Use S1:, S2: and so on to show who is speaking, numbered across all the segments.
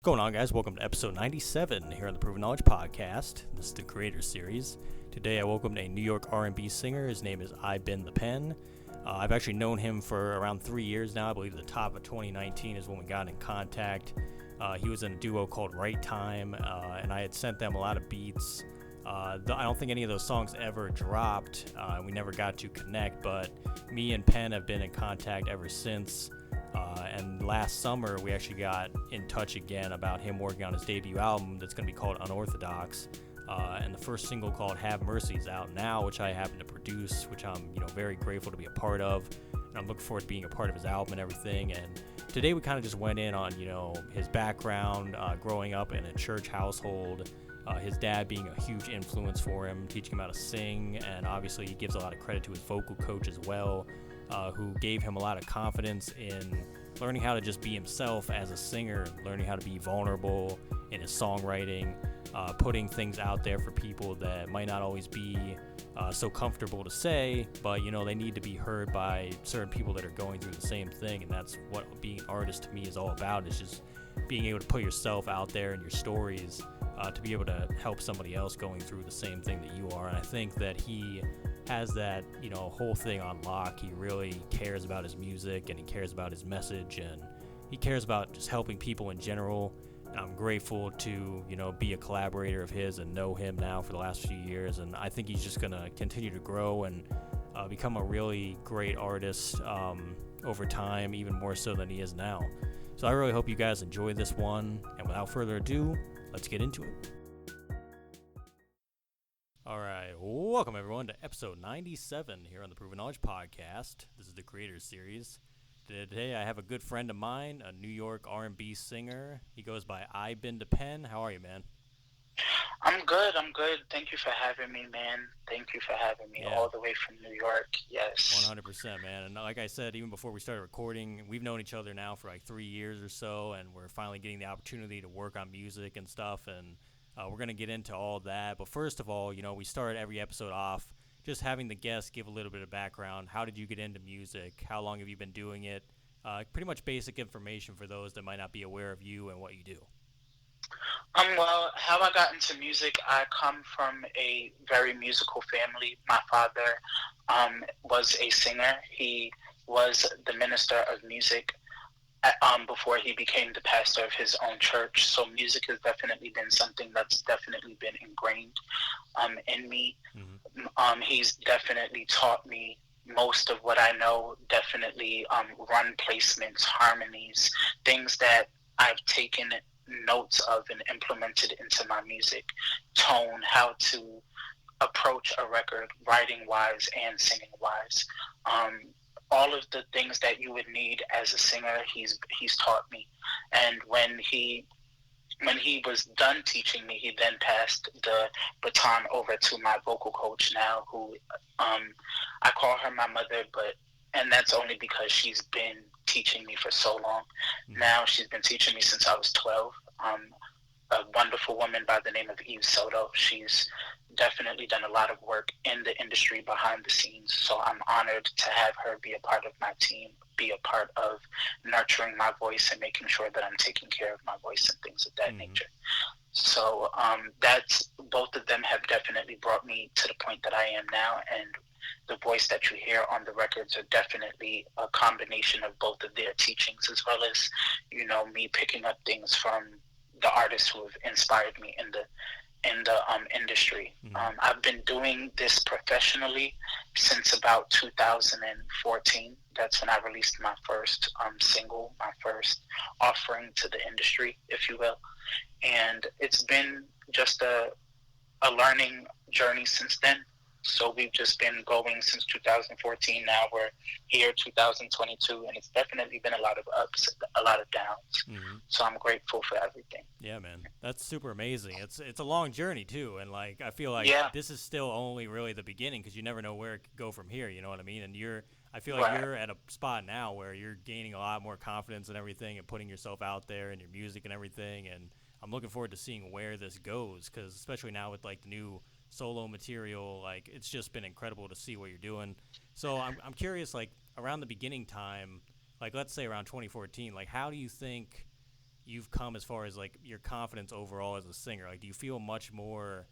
S1: What's going on, guys? Welcome to episode 97 here on the Proven Knowledge Podcast. This is the Creator Series. Today I welcomed a New York R&B singer. His name is iBeenThePenn. I've actually known him for around 3 years now. I believe the top of 2019 is when we got in contact. He was in a duo called WriteTime, and I had sent them a lot of beats. I don't think any of those songs ever dropped. We never got to connect, but me and Penn have been in contact ever since. And last summer, we actually got in touch again about him working on his debut album that's going to be called Unorthodox. And the first single called Have Mercy is out now, which I happen to produce, which I'm very grateful to be a part of. And I'm looking forward to being a part of his album and everything. And today we kind of just went in on, his background, growing up in a church household, his dad being a huge influence for him, teaching him how to sing. And obviously he gives a lot of credit to his vocal coach as well, who gave him a lot of confidence in learning how to just be himself as a singer, learning how to be vulnerable in his songwriting, putting things out there for people that might not always be so comfortable to say, but they need to be heard by certain people that are going through the same thing. And that's what being an artist to me is all about, is just being able to put yourself out there and your stories to be able to help somebody else going through the same thing that you are. And I think that he has that whole thing on lock. He really cares about his music, and he cares about his message, and he cares about just helping people in general. And I'm grateful to be a collaborator of his and know him now for the last few years, and I think he's just going to continue to grow and become a really great artist over time, even more so than he is now. So I really hope you guys enjoy this one, and without further ado, let's get into it. All right, welcome everyone to episode 97 here on the Proven Knowledge Podcast. This is the Creator Series. Today I have a good friend of mine, a New York R&B singer. He goes by iBeenThePenn. How are you, man?
S2: I'm good. Thank you for having me, man. Thank you for having me all the way from New York. Yes.
S1: 100%, man. And like I said, even before we started recording, we've known each other now for like 3 years or so, and we're finally getting the opportunity to work on music and stuff, and we're going to get into all that. But first of all, we start every episode off just having the guests give a little bit of background. How did you get into music? How long have you been doing it? Pretty much basic information for those that might not be aware of you and what you do.
S2: Well, how I got into music, I come from a very musical family. My father was a singer. He was the minister of music before he became the pastor of his own church. So music has definitely been something that's definitely been ingrained in me. Mm-hmm. He's definitely taught me most of what I know, definitely run placements, harmonies, things that I've taken notes of and implemented into my music, tone, how to approach a record, writing-wise and singing-wise. All of the things that you would need as a singer, he's taught me. And when he was done teaching me, he then passed the baton over to my vocal coach now, who I call her my mother, and that's only because she's been teaching me for so long. Mm-hmm. Now she's been teaching me since I was 12. A wonderful woman by the name of epsiode. She's definitely done a lot of work in the industry behind the scenes. So I'm honored to have her be a part of my team, be a part of nurturing my voice and making sure that I'm taking care of my voice and things of that mm-hmm. nature. So that's, both of them have definitely brought me to the point that I am now, and the voice that you hear on the records are definitely a combination of both of their teachings, as well as, me picking up things from the artists who have inspired me in the industry. Mm-hmm. I've been doing this professionally since about 2014. That's when I released my first single, my first offering to the industry, if you will. And it's been just a learning journey since then. So we've just been going since 2014. Now we're here, 2022, and it's definitely been a lot of ups, a lot of downs. Mm-hmm. So I'm grateful for everything.
S1: Yeah, man, that's super amazing. It's a long journey too, and like I feel like this is still only really the beginning, because you never know where it could go from here. You know what I mean? And I feel like you're at a spot now where you're gaining a lot more confidence and everything, and putting yourself out there and your music and everything. And I'm looking forward to seeing where this goes, because especially now with like the new solo material, like it's just been incredible to see what you're doing. So I'm curious, like around the beginning time, like let's say around 2014, like how do you think you've come as far as like your confidence overall as a singer? Like, do you feel much more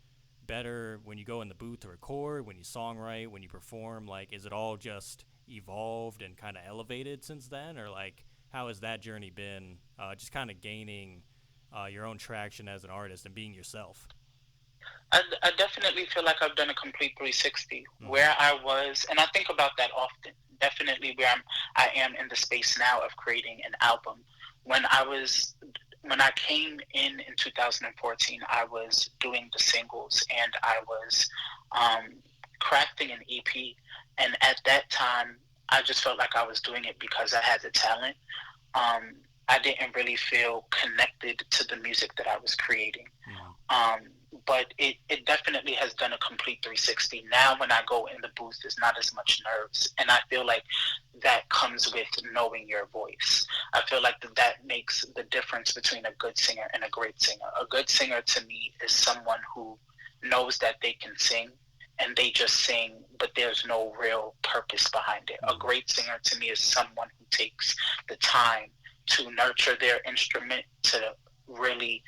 S1: better when you go in the booth to record, when you songwrite, when you perform? Like, is it all just evolved and kind of elevated since then, or like how has that journey been? Just kind of gaining your own traction as an artist and being yourself.
S2: I definitely feel like I've done a complete 360
S1: Mm-hmm.
S2: where I was, and I think about that often. Definitely where I am in the space now of creating an album. When I was, when I came in 2014, I was doing the singles and I was um, crafting an EP. And at that time, I just felt like I was doing it because I had the talent. Um, I didn't really feel connected to the music that I was creating.
S1: Mm-hmm.
S2: Um, but it definitely has done a complete 360. Now, when I go in the booth, there's not as much nerves. And I feel like that comes with knowing your voice. I feel like that makes the difference between a good singer and a great singer. A good singer to me is someone who knows that they can sing and they just sing, but there's no real purpose behind it. A
S1: Mm-hmm.
S2: great singer to me is someone who takes the time to nurture their instrument, to really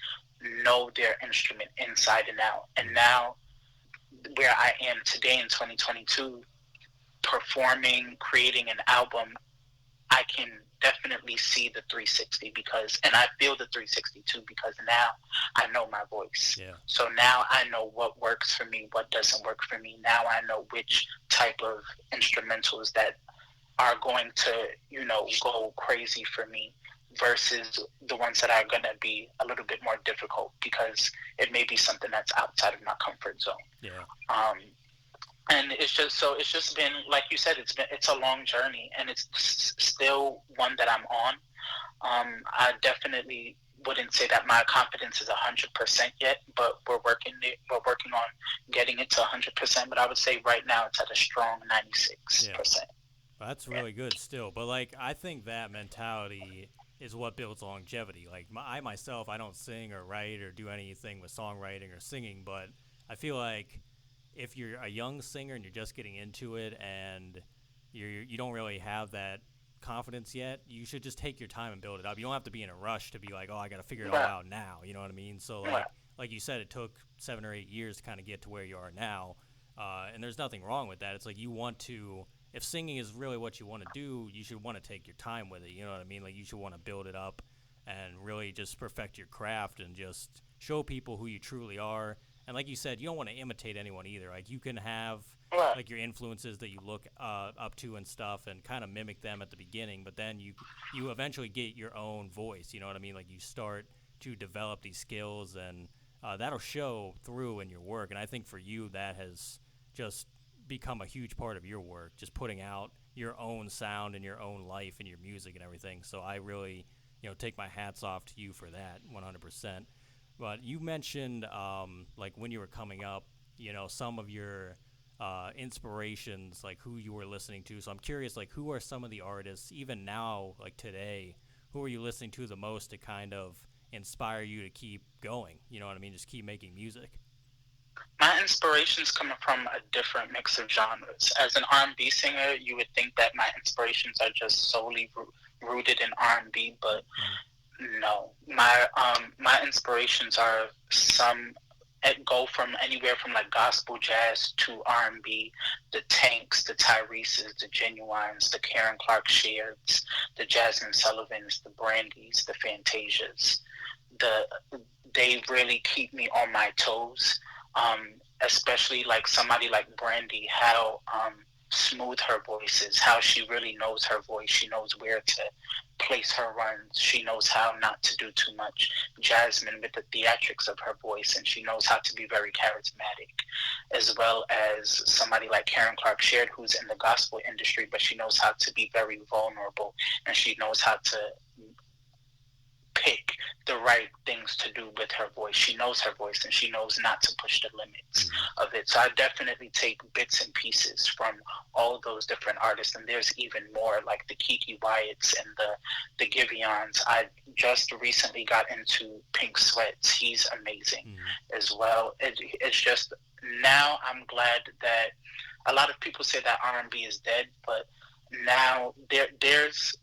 S2: know their instrument inside and out. And
S1: Mm-hmm.
S2: now, where I am today in 2022, performing, creating an album, I can definitely see the 360 because, and I feel the 360 too because now I know my voice.
S1: Yeah.
S2: So now I know what works for me, what doesn't work for me. Now I know which type of instrumentals that are going to, go crazy for me versus the ones that are going to be a little bit more difficult because it may be something that's outside of my comfort zone.
S1: Yeah.
S2: Um, and it's just been, like you said, it's a long journey and it's still one that I'm on. I definitely wouldn't say that my confidence is 100% yet, but we're working on getting it to 100%. But I would say right now it's at a strong
S1: Yeah.
S2: 96%.
S1: That's
S2: Yeah.
S1: really good still. But like I think that mentality is what builds longevity. Like I myself, I don't sing or write or do anything with songwriting or singing, but I feel like if you're a young singer and you're just getting into it and you don't really have that confidence yet, you should just take your time and build it up. You don't have to be in a rush to be like, "Oh, I got to figure it all
S2: Right.
S1: out now." You know what I mean? So
S2: Right.
S1: like you said, it took 7 or 8 years to kind of get to where you are now. And there's nothing wrong with that. It's like you want to, if singing is really what you want to do, you should want to take your time with it. You know what I mean? Like you should want to build it up and really just perfect your craft and just show people who you truly are. And like you said, you don't want to imitate anyone either. Like you can have
S2: Right.
S1: like your influences that you look up to and stuff and kind of mimic them at the beginning, but then you eventually get your own voice. You know what I mean? Like you start to develop these skills and that'll show through in your work. And I think for you that has just become a huge part of your work, just putting out your own sound and your own life and your music and everything. So I really, take my hats off to you for that 100%. But you mentioned, like when you were coming up, some of your inspirations, like who you were listening to. So I'm curious, like who are some of the artists, even now, like today, who are you listening to the most to kind of inspire you to keep going? You know what I mean? Just keep making music.
S2: My inspirations come from a different mix of genres. As an R&B singer, you would think that my inspirations are just solely rooted in R&B, but
S1: Mm-hmm.
S2: no. My inspirations are some go from anywhere from like gospel jazz to R&B, the Tanks, the Tyreses, the Genuines, the Karen Clark Sheards, the Jasmine Sullivans, the Brandys, the Fantasias. The They really keep me on my toes. Especially like somebody like Brandy, how smooth her voice is, how she really knows her voice. She knows where to place her runs. She knows how not to do too much. Jasmine with the theatrics of her voice, and she knows how to be very charismatic, as well as somebody like Karen Clark Sheard, who's in the gospel industry, but she knows how to be very vulnerable, and she knows how to pick the right things to do with her voice. She knows her voice and she knows not to push the limits
S1: Mm-hmm.
S2: of it. So I definitely take bits and pieces from all those different artists, and there's even more like the Kiki Wyatts and the Giveons. I just recently got into Pink Sweats. He's amazing
S1: Mm-hmm.
S2: as well. It's just now I'm glad that a lot of people say that R&B is dead, but now there's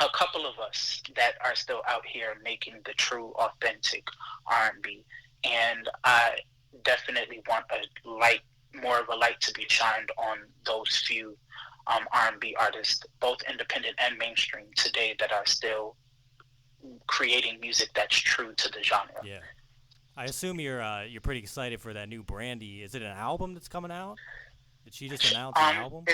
S2: a couple of us that are still out here making the true, authentic R&B, and I definitely want a light, more of a light to be shined on those few R&B artists, both independent and mainstream today, that are still creating music that's true to the genre.
S1: Yeah. I assume you're pretty excited for that new Brandy. Is it an album that's coming out? Did she just announce an album?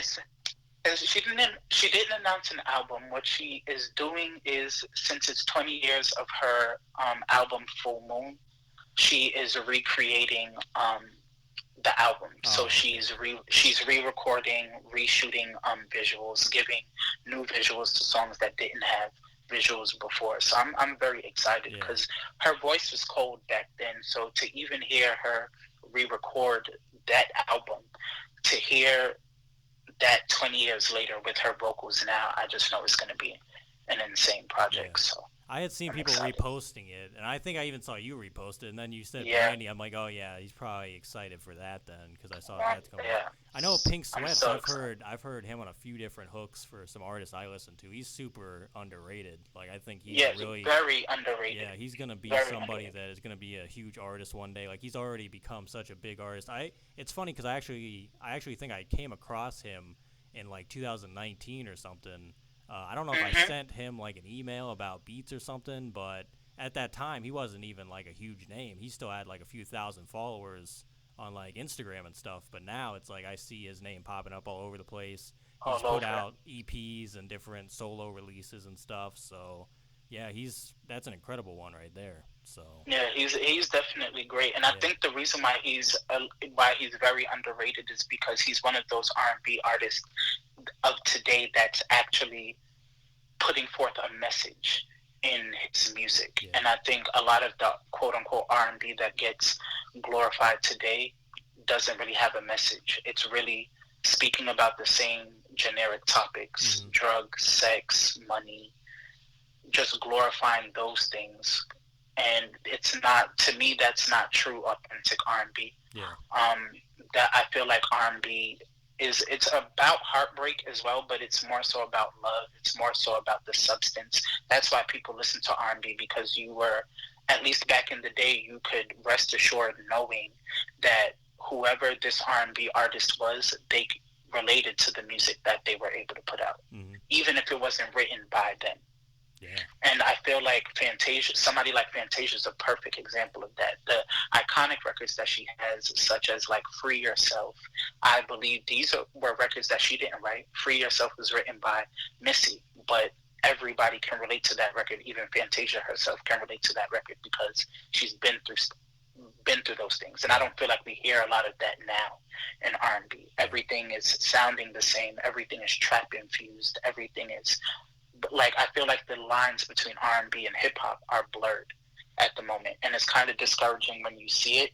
S2: She didn't announce an album. What she is doing is, since it's 20 years of her album Full Moon, she is recreating the album. So
S1: Oh, okay.
S2: she's re-recording, reshooting visuals, giving new visuals to songs that didn't have visuals before. So I'm very excited
S1: Yeah.
S2: because her voice was cold back then. So to even hear her re-record that album, to hear that 20 years later with her vocals now, I just know it's going to be an insane
S1: Yeah.
S2: project. So
S1: I had seen
S2: I'm
S1: people
S2: excited.
S1: reposting it, and I think I even saw you repost it. And then you said
S2: Yeah,
S1: Brandy. I'm like, oh yeah, he's probably excited for that then, because I saw
S2: yeah,
S1: that's coming out. I know Pink
S2: I'm
S1: Sweats.
S2: so excited.
S1: I've heard him on a few different hooks for some artists I listen to. He's super underrated. Like I think he's
S2: Yes,
S1: really,
S2: very underrated.
S1: yeah, he's gonna be
S2: Very
S1: somebody
S2: underrated.
S1: that is gonna be a huge artist one day. Like he's already become such a big artist. It's funny because I actually think I came across him in like 2019 or something. I don't know if I
S2: Hmm.
S1: sent him like an email about beats or something, but at that time he wasn't even like a huge name. He still had like a few thousand followers on like Instagram and stuff. But now it's like I see his name popping up all over the place. He's
S2: All
S1: put
S2: over.
S1: out EPs and different solo releases and stuff. So yeah, he's that's an incredible one right there. So
S2: Yeah, he's definitely great, and I
S1: yeah.
S2: think the reason why he's very underrated is because he's one of those R&B artists of today that's actually putting forth a message in his music.
S1: Yeah.
S2: And I think a lot of the quote unquote R&B that gets glorified today doesn't really have a message. It's really speaking about the same generic topics:
S1: Mm-hmm.
S2: drugs, sex, money, just glorifying those things. And it's not, to me, that's not true authentic R&B.
S1: Yeah.
S2: Um, that I feel like R&B is, it's about heartbreak as well, but it's more so about love. It's more so about the substance. That's why people listen to R&B, because you were, at least back in the day, you could rest assured knowing that whoever this R&B artist was, they related to the music that they were able to put out,
S1: Mm-hmm.
S2: even if it wasn't written by them.
S1: Yeah.
S2: And I feel like Fantasia, somebody like Fantasia, is a perfect example of that. The iconic records that she has, such as like Free Yourself, I believe were records that she didn't write. Free Yourself was written by Missy, but everybody can relate to that record. Even Fantasia herself can relate to that record because she's been through those things. And I
S1: Yeah.
S2: don't feel like we hear a lot of that now in R&B.
S1: Yeah.
S2: Everything is sounding the same. Everything is trap infused. Everything is, like, I feel like the lines between R&B and hip hop are blurred at the moment, and it's kind of discouraging when you see it.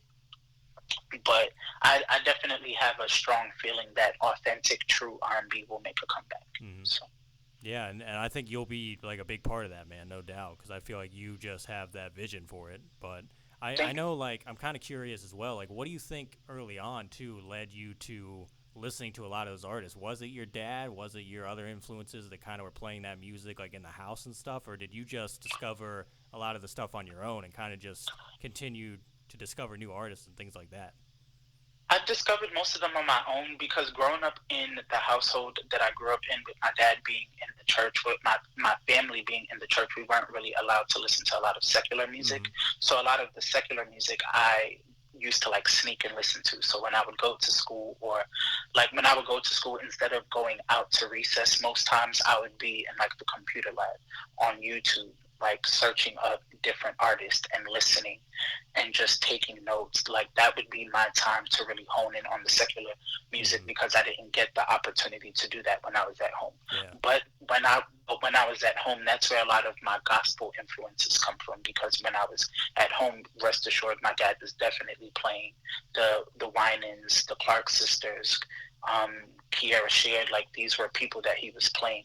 S2: But I definitely have a strong feeling that authentic, true R&B will make a comeback.
S1: Mm-hmm.
S2: So
S1: Yeah, and I think you'll be like a big part of that, man, no doubt, because I feel like you just have that vision for it. But I
S2: thank you.
S1: know, like, I'm kind of curious as well. Like, what do you think early on, too, led you to listening to a lot of those artists? Was it your dad? Was it your other influences that kind of were playing that music, like, in the house and stuff? Or did you just discover a lot of the stuff on your own and kind of just continue to discover new artists and things like that?
S2: I've discovered most of them on my own because growing up in the household that I grew up in, with my dad being in the church, with my family being in the church, we weren't really allowed to listen to a lot of secular music.
S1: Mm-hmm.
S2: So a lot of the secular music I used to like sneak and listen to. So when I would go to school, or like when I would go to school, instead of going out to recess, most times I would be in like the computer lab on YouTube, like searching up different artists and listening and just taking notes. Like that would be my time to really hone in on the secular music,
S1: Mm-hmm.
S2: because I didn't get the opportunity to do that when I was at home.
S1: Yeah.
S2: But when I was at home, that's where a lot of my gospel influences come from, because when I was at home, rest assured, my dad was definitely playing the Winans, the Clark sisters, um, Kiera Shared. Like these were people that he was playing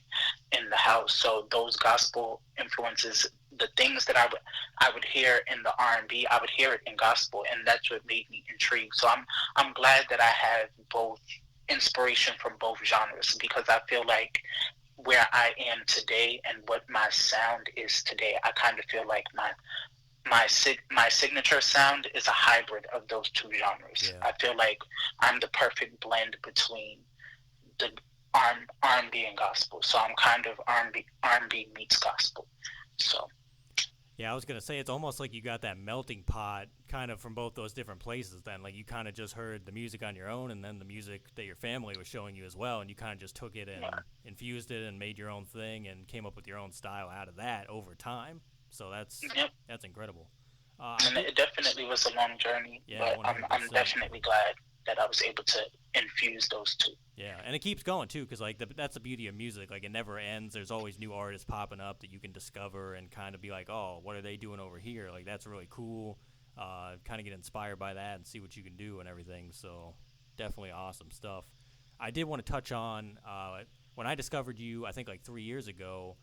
S2: in the house. So those gospel influences, the things that I would hear in the R&B, I would hear it in gospel, and that's what made me intrigued. So I'm glad that I have both inspiration from both genres, because I feel like where I am today and what my sound is today, I kind of feel like my signature sound is a hybrid of those two genres.
S1: Yeah.
S2: I feel like I'm the perfect blend between the R&B and gospel. So I'm kind of R&B meets gospel. So
S1: Yeah, I was gonna say it's almost like you got that melting pot kind of from both those different places. Then, like you kind of just heard the music on your own, and then the music that your family was showing you as well, and you kind of just took it and
S2: yeah,
S1: infused it and made your own thing and came up with your own style out of that over time. So
S2: yep.
S1: that's incredible. I
S2: And
S1: did,
S2: it definitely was a long journey,
S1: yeah,
S2: but
S1: one hundred
S2: I'm
S1: percent.
S2: definitely glad that I was able to infuse those two.
S1: Yeah, and it keeps going too, because like that's the beauty of music. Like it never ends. There's always new artists popping up that you can discover and kind of be like, oh, what are they doing over here? Like that's really cool. Kind of get inspired by that and see what you can do and everything. So definitely awesome stuff. I did want to touch on when I discovered you. I think like 3 years ago.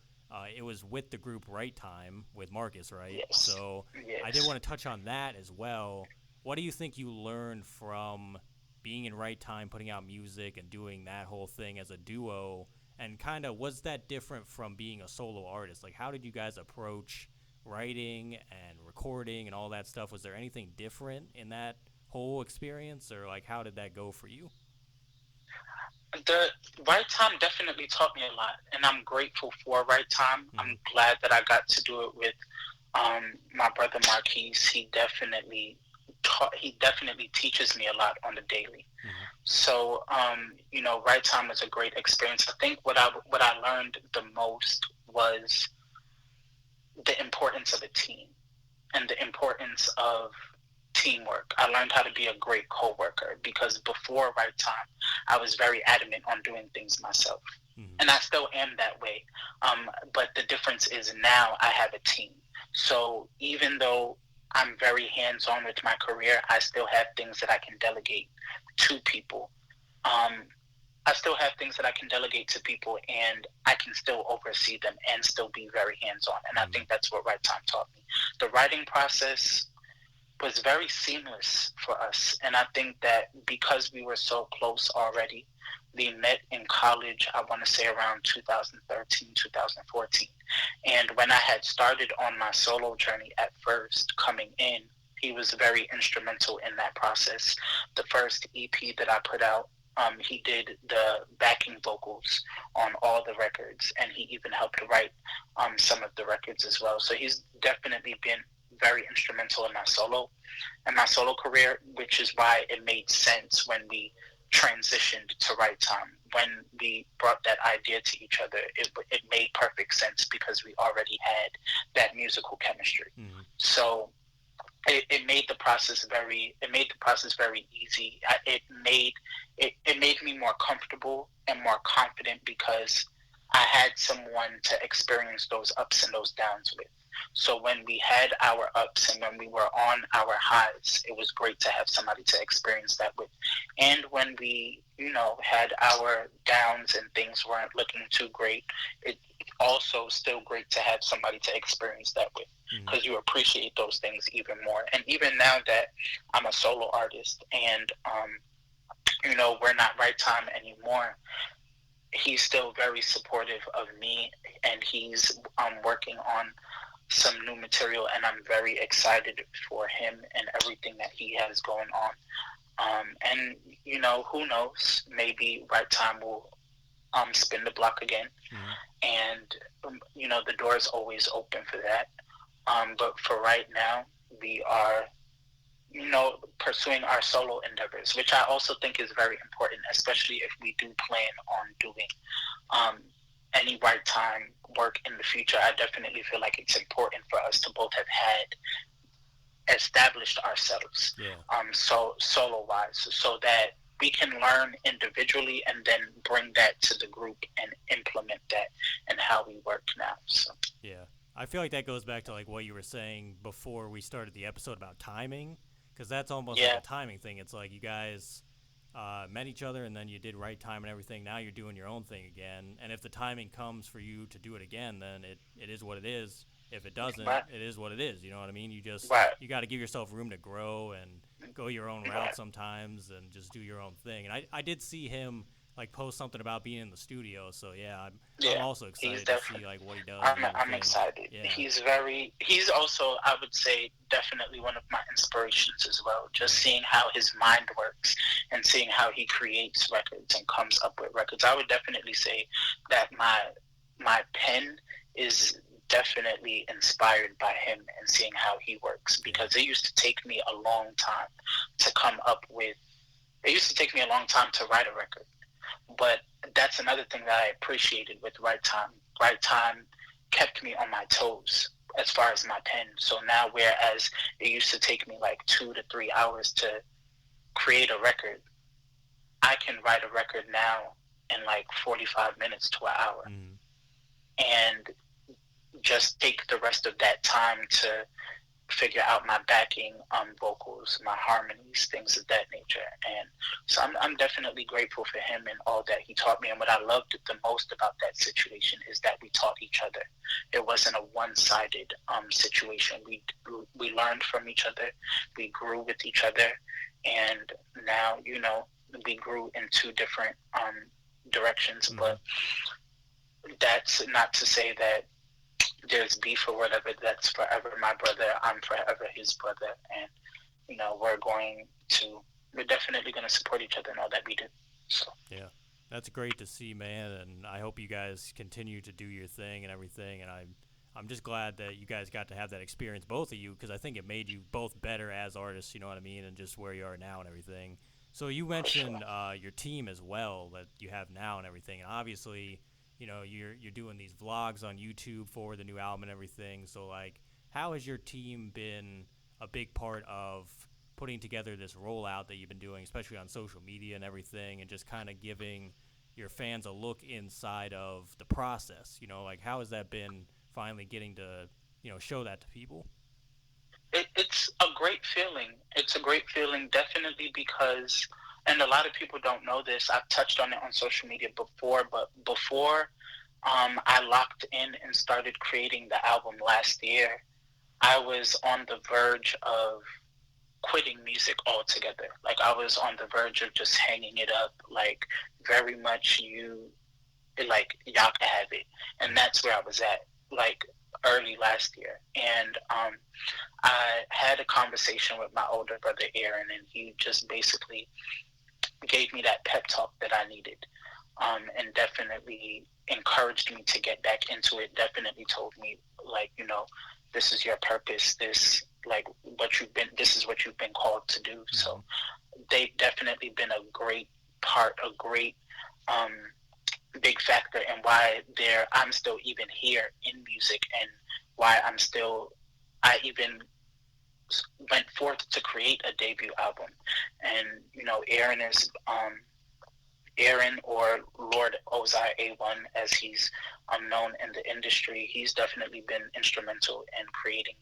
S1: It was with the group WriteTime with Marcus, right?
S2: Yes,
S1: So I did
S2: yes.
S1: want to touch on that as well. What do you think you learned from being in Right Time, putting out music and doing that whole thing as a duo? And kind of was that different from being a solo artist? Like, how did you guys approach writing and recording and all that stuff? Was there anything different in that whole experience, or like, how did that go for you?
S2: The right time definitely taught me a lot, and I'm grateful for right time.
S1: Mm-hmm.
S2: I'm glad that I got to do it with my brother Marquise. He definitely teaches me a lot on the daily.
S1: Mm-hmm.
S2: So right time was a great experience. I think what I learned the most was the importance of a team and the importance of teamwork. I learned how to be a great coworker because before right time, I was very adamant on doing things myself,
S1: Mm-hmm.
S2: and I still am that way. But the difference is now I have a team. So even though I'm very hands on with my career, I still have things that I can delegate to people. Um, I still have things that I can delegate to people, and I can still oversee them and still be very hands on. And I
S1: Mm-hmm.
S2: think that's what Right Time taught me. The writing process was very seamless for us. And I think that because we were so close already, we met in college, I want to say around 2013, 2014. And when I had started on my solo journey at first coming in, he was very instrumental in that process. The first EP that I put out, he did the backing vocals on all the records, and he even helped write some of the records as well. So he's definitely been very instrumental in my solo career, which is why it made sense when we transitioned to Right Time. When we brought that idea to each other, it made perfect sense because we already had that musical chemistry.
S1: Mm-hmm.
S2: So it made the process very easy. It made me more comfortable and more confident because I had someone to experience those ups and those downs with. So when we had our ups and when we were on our highs, it was great to have somebody to experience that with. And when we, had our downs and things weren't looking too great, it also still great to have somebody to experience that with
S1: Mm-hmm.
S2: because you appreciate those things even more. And even now that I'm a solo artist and we're not Right Time anymore, he's still very supportive of me, and he's working on some new material, and I'm very excited for him and everything that he has going on. And who knows? Maybe Right Time will spin the block again,
S1: Mm-hmm.
S2: and the door is always open for that. But for right now, we are pursuing our solo endeavors, which I also think is very important, especially if we do plan on doing um, any Right Time work in the future. I definitely feel like it's important for us to both have had established ourselves,
S1: Yeah.
S2: so solo wise, so that we can learn individually and then bring that to the group and implement that and how we work now. So
S1: Yeah. I feel like that goes back to like what you were saying before we started the episode about timing, because that's almost like
S2: yeah,
S1: a timing thing. It's like you guys met each other and then you did Right Time and everything. Now you're doing your own thing again. And if the timing comes for you to do it again, then it is what it is. If it doesn't,
S2: right,
S1: it is what it is. You know what I mean?
S2: right,
S1: You got to give yourself room to grow and go your own route
S2: right,
S1: sometimes and just do your own thing. And I did see him. like post something about being in the studio. So yeah, I'm
S2: Yeah,
S1: also
S2: he's
S1: excited to see
S2: definitely.
S1: like what he does and
S2: I'm
S1: everything.
S2: excited.
S1: Yeah,
S2: He's also, I would say, definitely one of my inspirations as well. Just
S1: yeah,
S2: seeing how his mind works and seeing how he creates records and comes up with records. I would definitely say that my pen is definitely inspired by him and seeing how he works,
S1: yeah,
S2: because it used to take me a long time to come up with. It used to take me a long time to write a record. But that's another thing that I appreciated with Right Time. Right Time kept me on my toes as far as my pen. So now, whereas it used to take me like 2 to 3 hours to create a record, I can write a record now in like 45 minutes to an hour,
S1: mm,
S2: and just take the rest of that time to figure out my backing vocals, my harmonies, things of that nature. And so I'm definitely grateful for him and all that he taught me. And what I loved the most about that situation is that we taught each other. It wasn't a one-sided situation. We learned from each other. We grew with each other. And now, we grew in two different directions.
S1: mm,
S2: But that's not to say that there's beef or whatever. That's forever my brother. I'm forever his brother, and we're definitely going to support each other in all that we do. So
S1: yeah. That's great to see, man, and I hope you guys continue to do your thing and everything. And I'm just glad that you guys got to have that experience, both of you, because I think it made you both better as artists. You know what I mean, and just where you are now and everything. So you
S2: for sure.
S1: mentioned your team as well that you have now and everything, and obviously, you're doing these vlogs on YouTube for the new album and everything. So like, how has your team been a big part of putting together this rollout that you've been doing, especially on social media and everything, and just kind of giving your fans a look inside of the process? Like how has that been finally getting to, show that to people?
S2: It's a great feeling. It's a great feeling, definitely, because, and a lot of people don't know this. I've touched on it on social media before, but before I locked in and started creating the album last year, I was on the verge of quitting music altogether. Like, I was on the verge of just hanging it up. Like, very much like, y'all can have it. And
S1: Mm,
S2: that's where I was at, like, early last year. And I had a conversation with my older brother Aaron, and he just basically gave me that pep talk that I needed, and definitely encouraged me to get back into it. Definitely told me, like, this is your purpose. This is what you've been called to do. So
S1: mm,
S2: they've definitely been a great part, a great um, big factor in why I'm still even here in music, and why I even went forth to create a debut album. And Aaron, or Lord Ozai A1, as he's known in the industry. He's definitely been instrumental in creating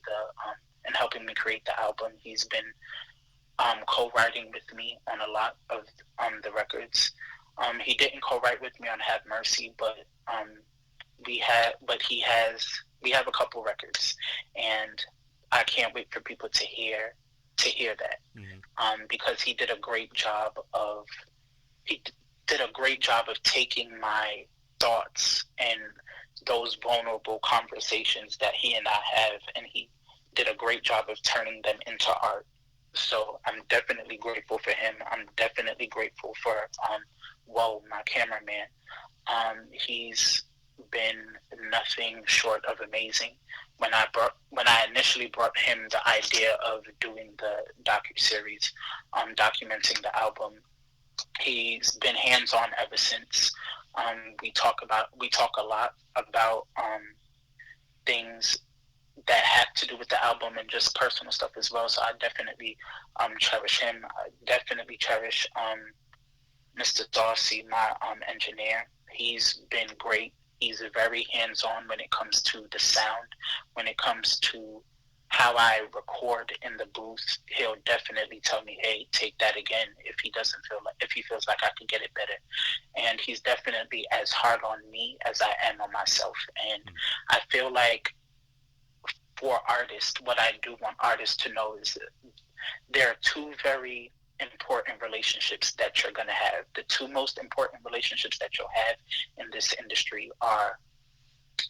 S2: and helping me create the album. He's been co-writing with me on a lot of the records. He didn't co-write with me on Have Mercy, but he has. We have a couple records, and I can't wait for people to hear that,
S1: mm,
S2: because he did a great job of taking my thoughts and those vulnerable conversations that he and I have, and he did a great job of turning them into art. So I'm definitely grateful for him. I'm definitely grateful for my cameraman. He's been nothing short of amazing. When I initially brought him the idea of doing the docu series, documenting the album, he's been hands on ever since. We talk a lot about things that have to do with the album and just personal stuff as well. So I definitely cherish him. I definitely cherish Mr. Darcy, my engineer. He's been great. He's very hands on when it comes to the sound, when it comes to how I record in the booth. He'll definitely tell me, "Hey, take that again," if he feels like I could get it better. And he's definitely as hard on me as I am on myself. And
S1: mm,
S2: I feel like, for artists, what I do want artists to know is that there are two very important relationships that you're going to have. The two most important relationships that you'll have in this industry are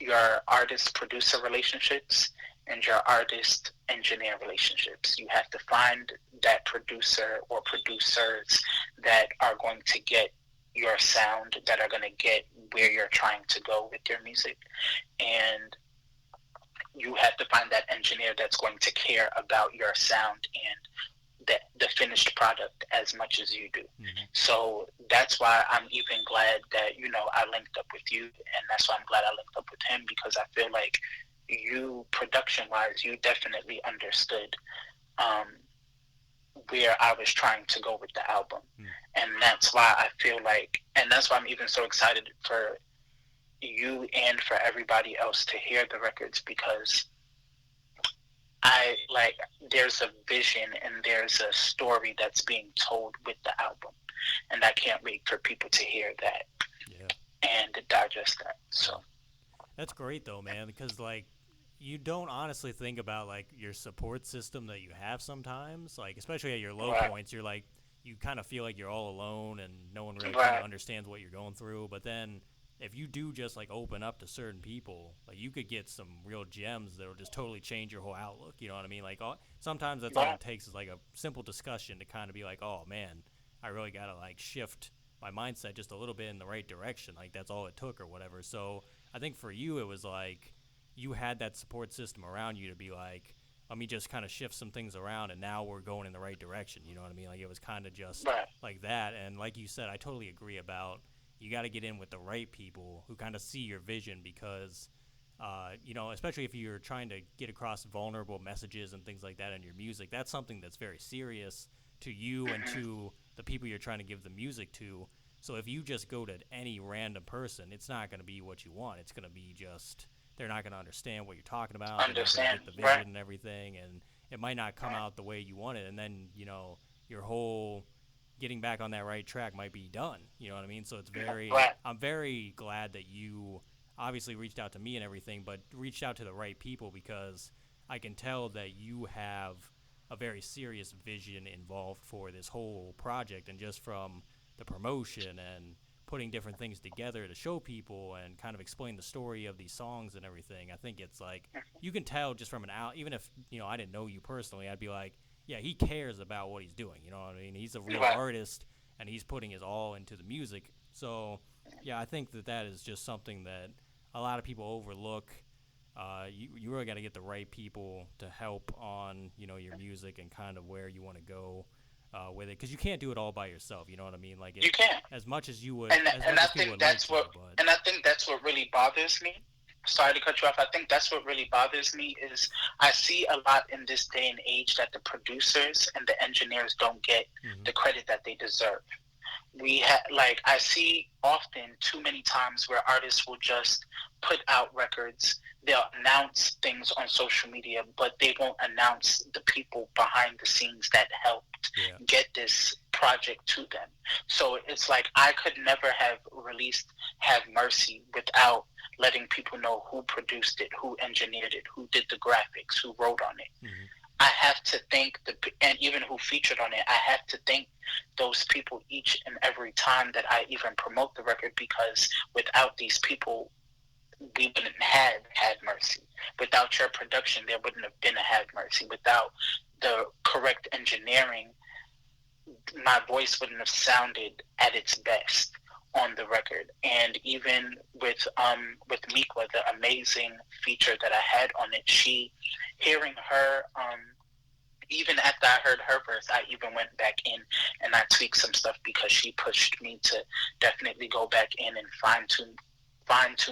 S2: your artist producer relationships and your artist engineer relationships. You have to find that producer or producers that are going to get your sound, that are going to get where you're trying to go with your music. And you have to find that engineer that's going to care about your sound and the finished product as much as you do.
S1: Mm-hmm.
S2: So that's why I'm even glad that, I linked up with you, and that's why I'm glad I linked up with him, because I feel like you, production-wise, you definitely understood where I was trying to go with the album. And that's why I feel like, and that's why I'm even so excited for you and for everybody else to hear the records, because there's a vision and there's a story that's being told with the album, and I can't wait for people to hear that and digest that. So
S1: that's great though, man, because you don't honestly think about your support system that you have sometimes, especially at your low points. You're you kind of feel like you're all alone and no one really kind of understands what you're going through. But then if you do just open up to certain people, you could get some real gems that'll just totally change your whole outlook. You know what I mean? Sometimes that's all it takes is a simple discussion to kind of be oh man, I really gotta shift my mindset just a little bit in the right direction. That's all it took or whatever. So I think for you it was you had that support system around you to be let me just kind of shift some things around and now we're going in the right direction. You know what I mean? It was kind of just like that. And like you said, I totally agree about you got to get in with the right people who kind of see your vision, because especially if you're trying to get across vulnerable messages and things like that in your music, that's something that's very serious to you and to the people you're trying to give the music to. So if you just go to any random person, it's not going to be what you want. It's going to be just, they're not going to understand what you're talking about. They're not going to get the vision and everything, and it might not come out the way you want it. And then, your whole getting back on that right track might be done. You know what I mean? So it's I'm very glad that you obviously reached out to me and everything, but reached out to the right people, because I can tell that you have a very serious vision involved for this whole project, and just from the promotion and putting different things together to show people and kind of explain the story of these songs and everything. I think it's you can tell just from even if, I didn't know you personally, I'd be yeah, he cares about what he's doing. You know what I mean? He's a real artist and he's putting his all into the music. So yeah, I think that is just something that a lot of people overlook. You really got to get the right people to help on, your music and kind of where you want to go with it, because you can't do it all by yourself. You know what I mean?
S2: You can't.
S1: As much as you would.
S2: And I think that's what really bothers me. Sorry to cut you off. I think that's what really bothers me is I see a lot in this day and age that the producers and the engineers don't get the credit that they deserve. I see often too many times where artists will just put out records. They'll announce things on social media, but they won't announce the people behind the scenes that helped get this project to them. So it's I could never have released Have Mercy without letting people know who produced it, who engineered it, who did the graphics, who wrote on it. I have to thank and even who featured on it, I have to thank those people each and every time that I even promote the record, because without these people, we wouldn't have Had Mercy. Without your production, there wouldn't have been a Have Mercy. Without the correct engineering, my voice wouldn't have sounded at its best on the record. And even with Mikwa, the amazing feature that I had on it, hearing her, even after I heard her verse, I even went back in and I tweaked some stuff, because she pushed me to definitely go back in and fine tune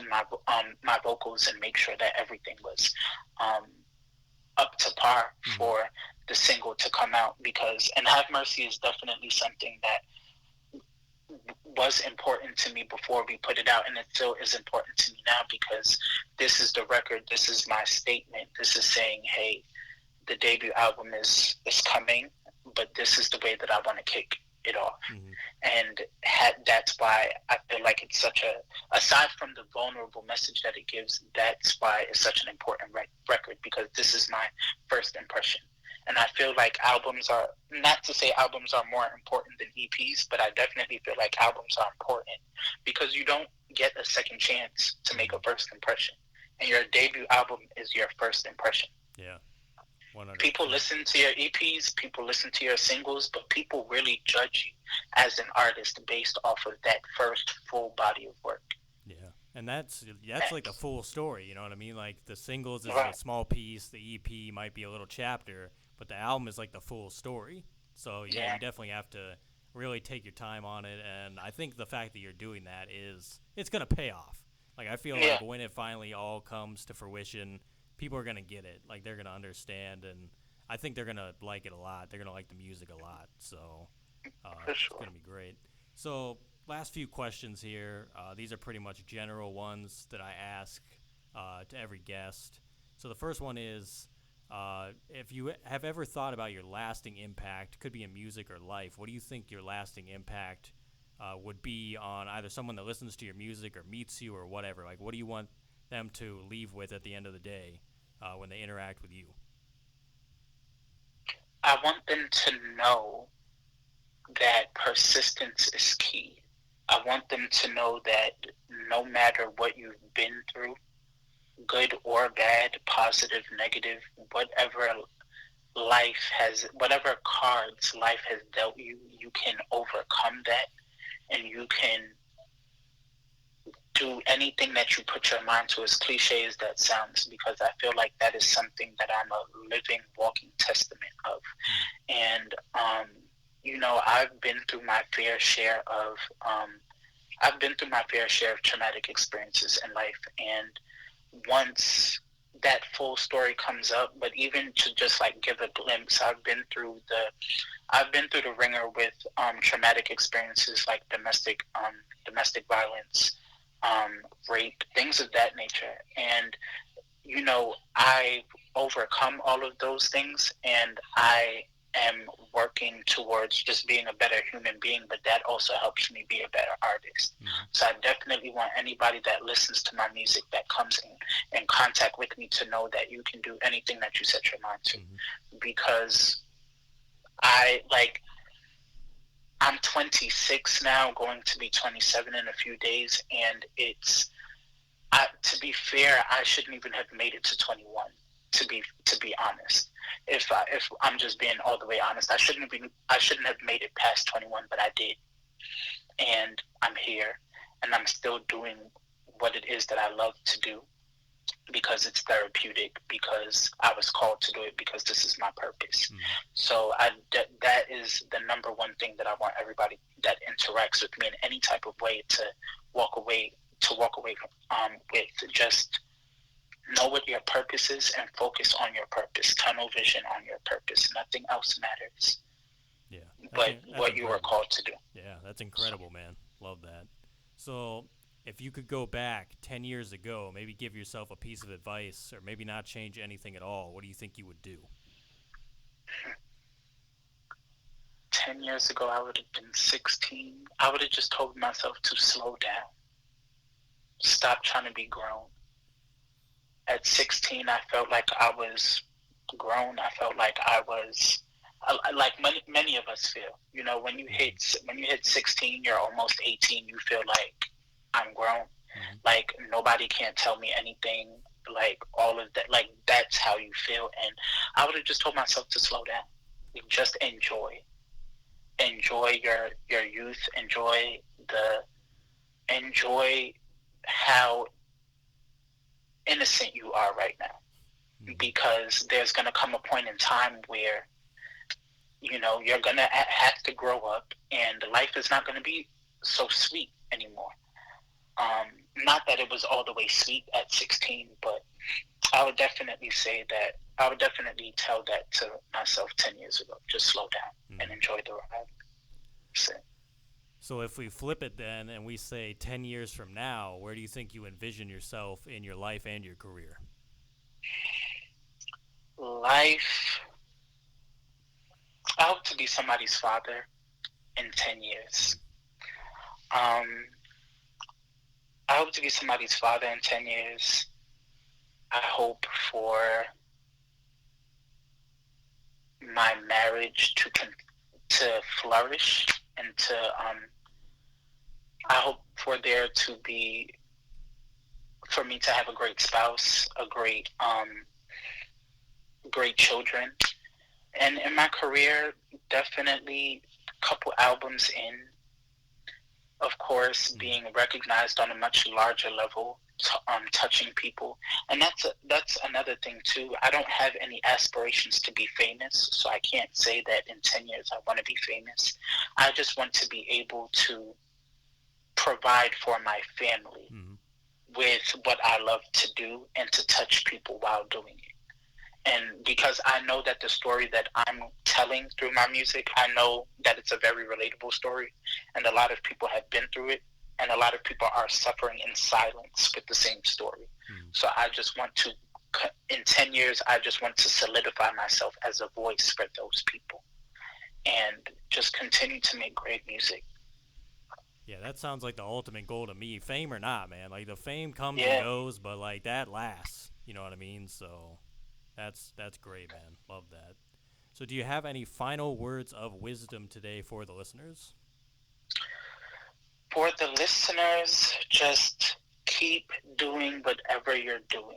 S2: my vocals and make sure that everything was up to par for the single to come out. And Have Mercy is definitely something that was important to me before we put it out, and it still is important to me now, because this is the record, this is my statement, this is saying, hey, the debut album is coming, but this is the way that I want to kick it off. And that's why I feel like it's such aside from the vulnerable message that it gives, that's why it's such an important record, because this is my first impression. And I feel like albums are, not to say albums are more important than EPs, but I definitely feel like albums are important because you don't get a second chance to make a first impression. And your debut album is your first impression.
S1: Yeah,
S2: People
S1: 100%.
S2: listen to your EPs, people listen to your singles, but people really judge you as an artist based off of that first full body of work.
S1: Yeah, and that's like the full story. You know what I mean? Like the singles is a
S2: Right.
S1: small piece, the EP might be a little chapter, but the album is like the full story. So yeah,
S2: Yeah.
S1: you definitely have to really take your time on it, and I think the fact that you're doing that is it's gonna pay off. Like I feel
S2: Yeah.
S1: like when it finally all comes to fruition, people are gonna get it. Like they're gonna understand, and I think they're gonna like it a lot. They're gonna like the music a lot. So
S2: For
S1: it's
S2: sure.
S1: gonna be great. So last few questions here. These are pretty much general ones that I ask to every guest. So the first one is if you have ever thought about your lasting impact, could be in music or life, what do you think your lasting impact would be on either someone that listens to your music or meets you or whatever? Like, what do you want them to leave with at the end of the day when they interact with you?
S2: I want them to know that persistence is key. I want them to know that no matter what you've been through, good or bad, positive, negative, whatever whatever cards life has dealt you, you can overcome that and you can do anything that you put your mind to, as cliche as that sounds, because I feel like that is something that I'm a living, walking testament of. And, I've been through my fair share of, traumatic experiences in life. And once that full story comes up, but even to just like give a glimpse, I've been through the ringer with traumatic experiences like domestic violence, rape, things of that nature. And I overcome all of those things, and I am working towards just being a better human being, but that also helps me be a better artist.
S1: Mm-hmm.
S2: So I definitely want anybody that listens to my music that comes in contact with me to know that you can do anything that you set your mind to.
S1: Mm-hmm.
S2: Because I like I'm 26 now, going to be 27 in a few days, and to be fair, I shouldn't even have made it to 21. To be honest, if I'm just being all the way honest, I shouldn't have made it past 21, but I did, and I'm here, and I'm still doing what it is that I love to do because it's therapeutic, because I was called to do it, because this is my purpose.
S1: Mm-hmm.
S2: So that is the number one thing that I want everybody that interacts with me in any type of way to walk away with. Just know what your purpose is and focus on your purpose. Tunnel vision on your purpose. Nothing else matters
S1: Yeah,
S2: but
S1: that's
S2: what you are
S1: incredible.
S2: called to do.
S1: Yeah, that's incredible, man. Love that. So, if you could go back 10 years ago, maybe give yourself a piece of advice or maybe not change anything at all, what do you think you would do?
S2: 10 years ago, I would have been 16. I would have just told myself to slow down. Stop trying to be grown. At 16, I felt like I was grown. I felt like I was like many of us feel. When you
S1: Mm-hmm.
S2: hit 16, you're almost 18. You feel like I'm grown.
S1: Mm-hmm.
S2: Like nobody can't tell me anything. Like all of that. Like that's how you feel. And I would have just told myself to slow down. Just enjoy your youth. Enjoy how innocent you are right now,
S1: Mm-hmm.
S2: because there's going to come a point in time where you're going to have to grow up, and life is not going to be so sweet anymore. Not that it was all the way sweet at 16, but I would definitely tell that to myself 10 years ago. Just slow down and
S1: Mm-hmm.
S2: enjoy the ride. That's it.
S1: So, if we flip it then and we say 10 years from now, where do you think you envision yourself in your life and your career?
S2: Life, I hope to be somebody's father in 10
S1: Mm-hmm.
S2: years. Um, I hope to be somebody's father in 10 years. I hope for my marriage to flourish and to I hope for me to have a great spouse, a great children, and in my career, definitely a couple albums in, of course, being recognized on a much larger level, touching people. And that's another thing too. I don't have any aspirations to be famous, so I can't say that in 10 years I want to be famous. I just want to be able to provide for my family with what I love to do and to touch people while doing it. And because I know that the story that I'm telling through my music, I know that it's a very relatable story, and a lot of people have been through it, and a lot of people are suffering in silence with the same story. So I just want to, in 10 years, I just want to solidify myself as a voice for those people and just continue to make great music.
S1: Yeah, that sounds like the ultimate goal to me, fame or not, man. Like, the fame comes and goes, but, like, that lasts. You know what I mean? So that's great, man. Love that. So do you have any final words of wisdom today for the listeners?
S2: For the listeners, just keep doing whatever you're doing.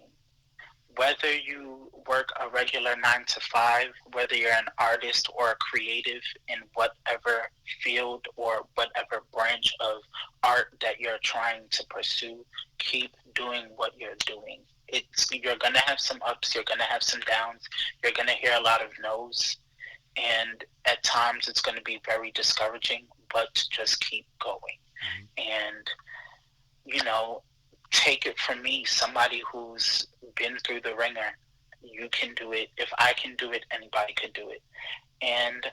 S2: Whether you work a regular 9 to 5, whether you're an artist or a creative in whatever field or whatever branch of art that you're trying to pursue, keep doing what you're doing. You're going to have some ups, you're going to have some downs, you're going to hear a lot of no's, and at times it's going to be very discouraging, but just keep going. And, take it from me, somebody who's been through the ringer. You can do it. If I can do it, anybody could do it. And,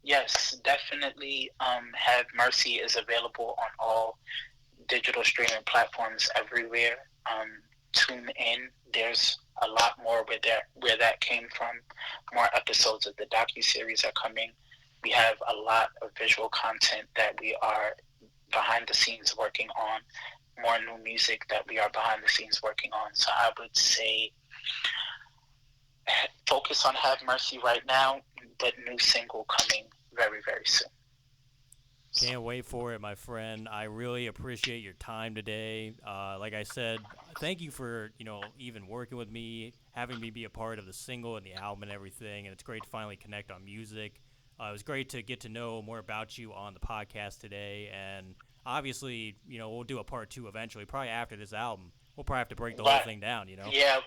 S2: yes, definitely Have Mercy is available on all digital streaming platforms everywhere. Tune in. There's a lot more where that came from. More episodes of the docuseries are coming. We have a lot of visual content that we are behind the scenes working on, more new music that we are behind the scenes working on. So I would say focus on Have Mercy right now, but new single coming very, very soon.
S1: Can't wait for it, my friend. I really appreciate your time today. Like I said, thank you for, even working with me, having me be a part of the single and the album and everything. And it's great to finally connect on music. It was great to get to know more about you on the podcast today. And obviously, we'll do a part 2 eventually, probably after this album. We'll probably have to break the whole thing down,
S2: Yeah,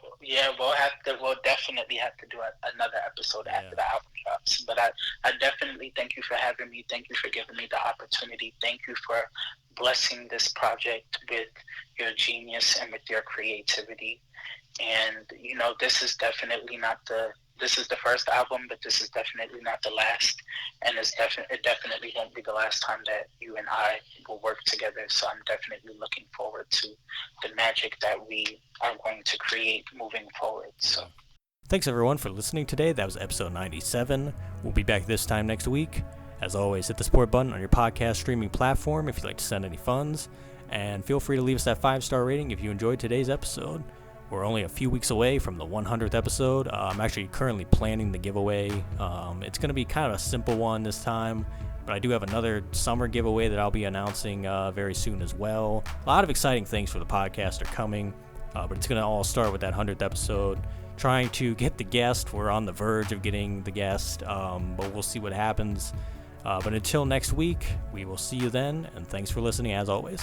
S2: we'll definitely have to do another episode after the album drops. But I definitely thank you for having me. Thank you for giving me the opportunity. Thank you for blessing this project with your genius and with your creativity. And, this is definitely this is the first album, but this is definitely not the last. And it definitely won't be the last time that you and I will work together. So I'm definitely looking forward to the magic that we are going to create moving forward. So
S1: thanks, everyone, for listening today. That was episode 97. We'll be back this time next week. As always, hit the support button on your podcast streaming platform if you'd like to send any funds. And feel free to leave us that 5-star rating if you enjoyed today's episode. We're only a few weeks away from the 100th episode. I'm actually currently planning the giveaway. It's going to be kind of a simple one this time, but I do have another summer giveaway that I'll be announcing very soon as well. A lot of exciting things for the podcast are coming, but it's going to all start with that 100th episode. Trying to get the guest. We're on the verge of getting the guest, but we'll see what happens. But until next week, we will see you then, and thanks for listening as always.